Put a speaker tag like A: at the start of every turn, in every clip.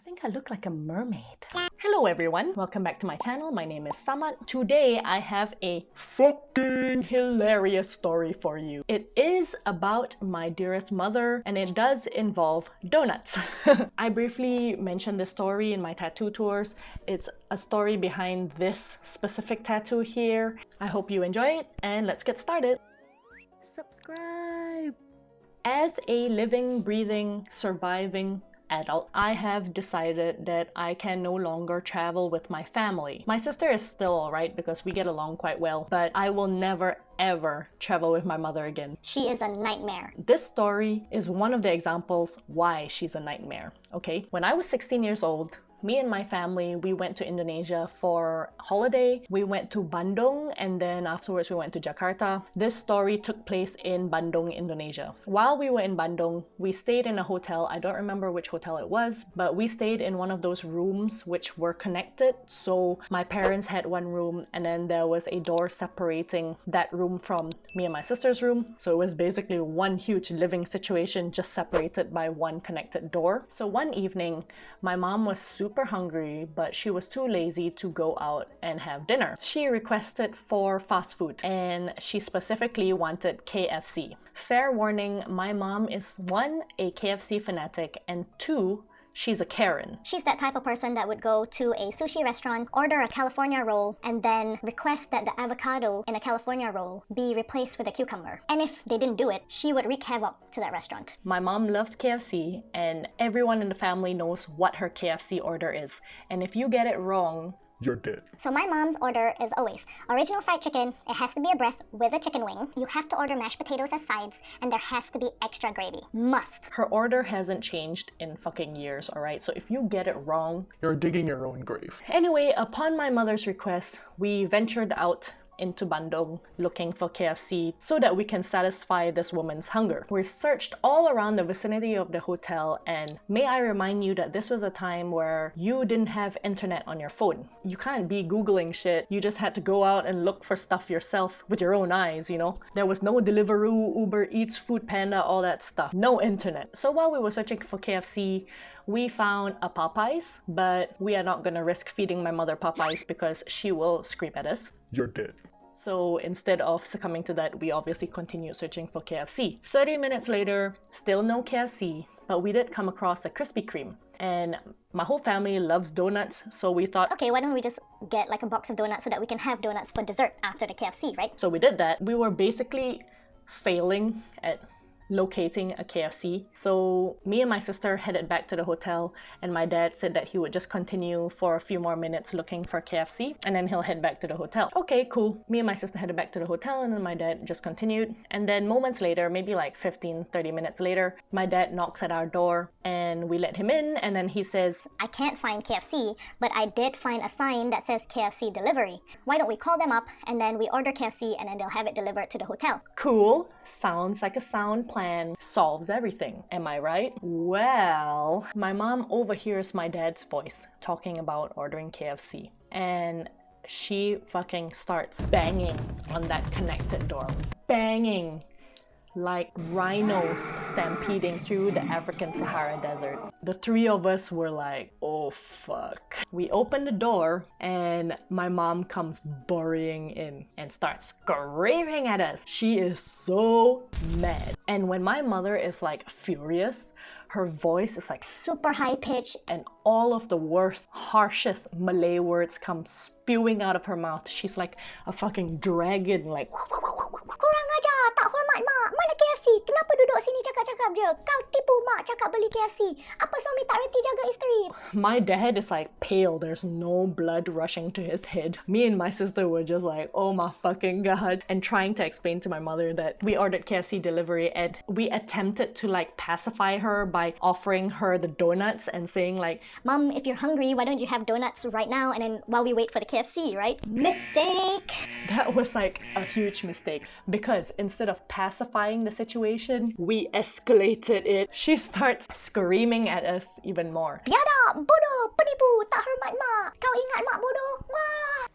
A: think I look like a mermaid. Hello everyone, welcome back to my channel. My name is Samad. Today I have a fucking hilarious story for you. It is about my dearest mother and it does involve donuts. I briefly mentioned this story in my tattoo tours. It's a story behind this specific tattoo here. I hope you enjoy it and let's get started. Subscribe! As a living, breathing, surviving adult, I have decided that I can no longer travel with my family. My sister is still alright because we get along quite well, but I will never ever travel with my mother again.
B: She is a nightmare.
A: This story is one of the examples why she's a nightmare, okay? When I was 16 years old, me and my family, we went to Indonesia for holiday. We went to Bandung and then afterwards we went to Jakarta. This story took place in Bandung, Indonesia. While we were in Bandung, we stayed in a hotel. I don't remember which hotel it was, but we stayed in one of those rooms which were connected. So my parents had one room and then there was a door separating that room from me and my sister's room. So it was basically one huge living situation just separated by one connected door. So one evening, my mom was super hungry, but she was too lazy to go out and have dinner. She requested for fast food and she specifically wanted KFC. Fair warning, my mom is one, a KFC fanatic, and two, she's a Karen.
B: She's that type of person that would go to a sushi restaurant, order a California roll, and then request that the avocado in a California roll be replaced with a cucumber. And if they didn't do it, she would wreak havoc to that restaurant.
A: My mom loves KFC and everyone in the family knows what her KFC order is. And if you get it wrong, you're dead.
B: So my mom's order is always original fried chicken, it has to be a breast with a chicken wing, you have to order mashed potatoes as sides, and there has to be extra gravy. Must.
A: Her order hasn't changed in fucking years, alright? So if you get it wrong, you're digging your own grave. Anyway, upon my mother's request, we ventured out into Bandung looking for KFC so that we can satisfy this woman's hunger. We searched all around the vicinity of the hotel, and may I remind you that this was a time where you didn't have internet on your phone. You can't be googling shit. You just had to go out and look for stuff yourself with your own eyes, you know? There was no Deliveroo, Uber Eats, Food Panda, all that stuff. No internet. So while we were searching for KFC, we found a Popeyes, but we are not gonna risk feeding my mother Popeyes because she will scream at us. You're dead. So instead of succumbing to that, we obviously continued searching for KFC. 30 minutes later, still no KFC, but we did come across a Krispy Kreme. And my whole family loves donuts, so we thought,
B: okay, why don't we just get like a box of donuts so that we can have donuts for dessert after the KFC, right?
A: So we did that. We were basically failing at locating a KFC. So me and my sister headed back to the hotel and my dad said that he would just continue for a few more minutes looking for KFC and then he'll head back to the hotel. Okay, cool. Me and my sister headed back to the hotel and then my dad just continued. And then moments later, maybe like 15-30 minutes later, my dad knocks at our door and we let him in and then he says,
B: I can't find KFC, but I did find a sign that says KFC delivery. Why don't we call them up and then we order KFC and then they'll have it delivered to the hotel.
A: Cool. Sounds like a sound plan. Solves everything. Am I right? Well, my mom overhears my dad's voice talking about ordering KFC and she fucking starts banging on that connected door. Banging like rhinos stampeding through the African Sahara Desert. The three of us were like, oh fuck. We open the door and my mom comes burrowing in and starts screaming at us. She is so mad. And when my mother is like furious, her voice is like
B: super high pitched
A: and all of the worst, harshest Malay words come spewing out of her mouth. She's like a fucking dragon, like
B: kurang ajar, tak hormat mak. Mana KFC? Kenapa duduk sini cakap-cakap je? Kau tipu mak cakap beli KFC. Apa suami tak reti jaga isteri?
A: My dad is like pale. There's no blood rushing to his head. Me and my sister were just like, oh my fucking god. And trying to explain to my mother that we ordered KFC delivery and we attempted to like pacify her by offering her the donuts and saying like,
B: Mom, if you're hungry, why don't you have donuts right now and then while we wait for the KFC, right? Mistake!
A: That was like a huge mistake because instead of pacifying the situation, we escalated it. She starts screaming at us even more.
B: Biada, bodoh, penipu, tak hormat mak. Kau ingat mak bodoh? Wah!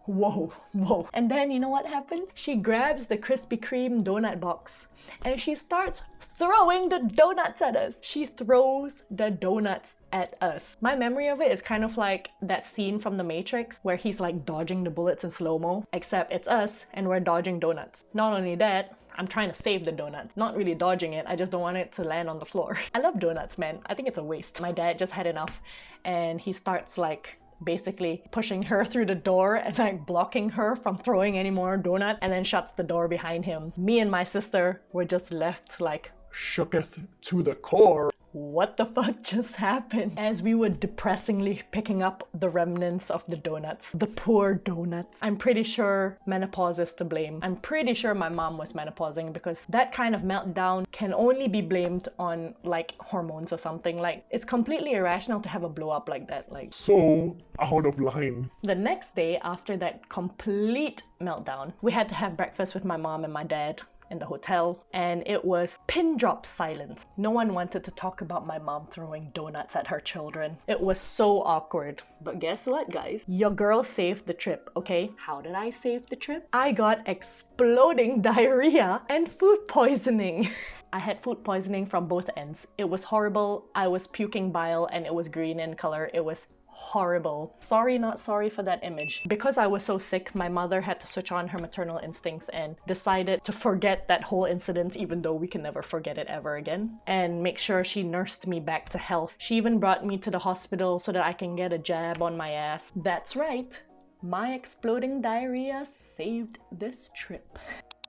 A: Whoa, whoa. And then you know what happened? She grabs the Krispy Kreme donut box and she starts throwing the donuts at us. She throws the donuts at us. My memory of it is kind of like that scene from The Matrix where he's like dodging the bullets in slow-mo, except it's us and we're dodging donuts. Not only that, I'm trying to save the donuts. Not really dodging it, I just don't want it to land on the floor. I love donuts, man. I think it's a waste. My dad just had enough and he starts like basically pushing her through the door and like blocking her from throwing any more donut, and then shuts the door behind him. Me and my sister were just left like shooketh to the core. What the fuck just happened? As we were depressingly picking up the remnants of the donuts. The poor donuts. I'm pretty sure menopause is to blame. I'm pretty sure my mom was menopausing because that kind of meltdown can only be blamed on like hormones or something. Like it's completely irrational to have a blow up like that. Like
C: so out of line.
A: The next day after that complete meltdown, we had to have breakfast with my mom and my dad in the hotel, and it was pin drop silence. No one wanted to talk about my mom throwing donuts at her children. It was so awkward. But guess what, guys? Your girl saved the trip, okay? How did I save the trip? I got exploding diarrhea and food poisoning. I had food poisoning from both ends. It was horrible. I was puking bile and it was green in color. It was horrible. Sorry, not sorry for that image. Because I was so sick, my mother had to switch on her maternal instincts and decided to forget that whole incident, even though we can never forget it ever again, and make sure she nursed me back to health. She even brought me to the hospital so that I can get a jab on my ass. That's right, my exploding diarrhea saved this trip.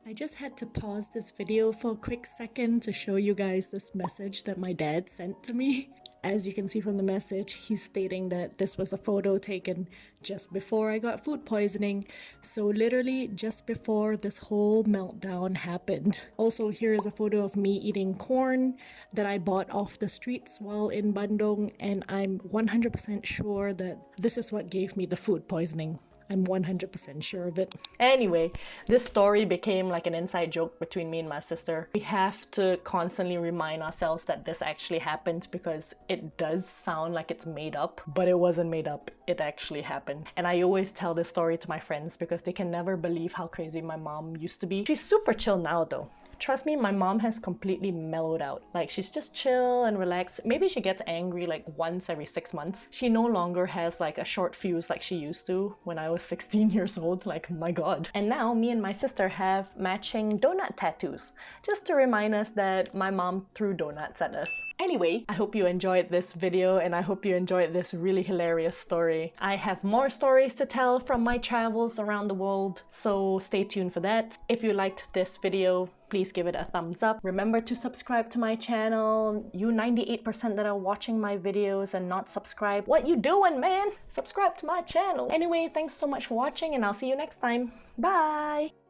A: I just had to pause this video for a quick second to show you guys this message that my dad sent to me. As you can see from the message, he's stating that this was a photo taken just before I got food poisoning. So literally just before this whole meltdown happened. Also, here is a photo of me eating corn that I bought off the streets while in Bandung, and I'm 100% sure that this is what gave me the food poisoning. I'm 100% sure of it. Anyway, this story became like an inside joke between me and my sister. We have to constantly remind ourselves that this actually happened because it does sound like it's made up, but it wasn't made up. It actually happened. And I always tell this story to my friends because they can never believe how crazy my mom used to be. She's super chill now though. Trust me, my mom has completely mellowed out. Like, she's just chill and relaxed. Maybe she gets angry like once every 6 months. She no longer has like a short fuse like she used to when I was 16 years old. Like, my god. And now me and my sister have matching donut tattoos, just to remind us that my mom threw donuts at us. Anyway, I hope you enjoyed this video and I hope you enjoyed this really hilarious story. I have more stories to tell from my travels around the world, so stay tuned for that. If you liked this video, please give it a thumbs up. Remember to subscribe to my channel. You 98% that are watching my videos and not subscribed, what you doing, man? Subscribe to my channel. Anyway, thanks so much for watching and I'll see you next time. Bye!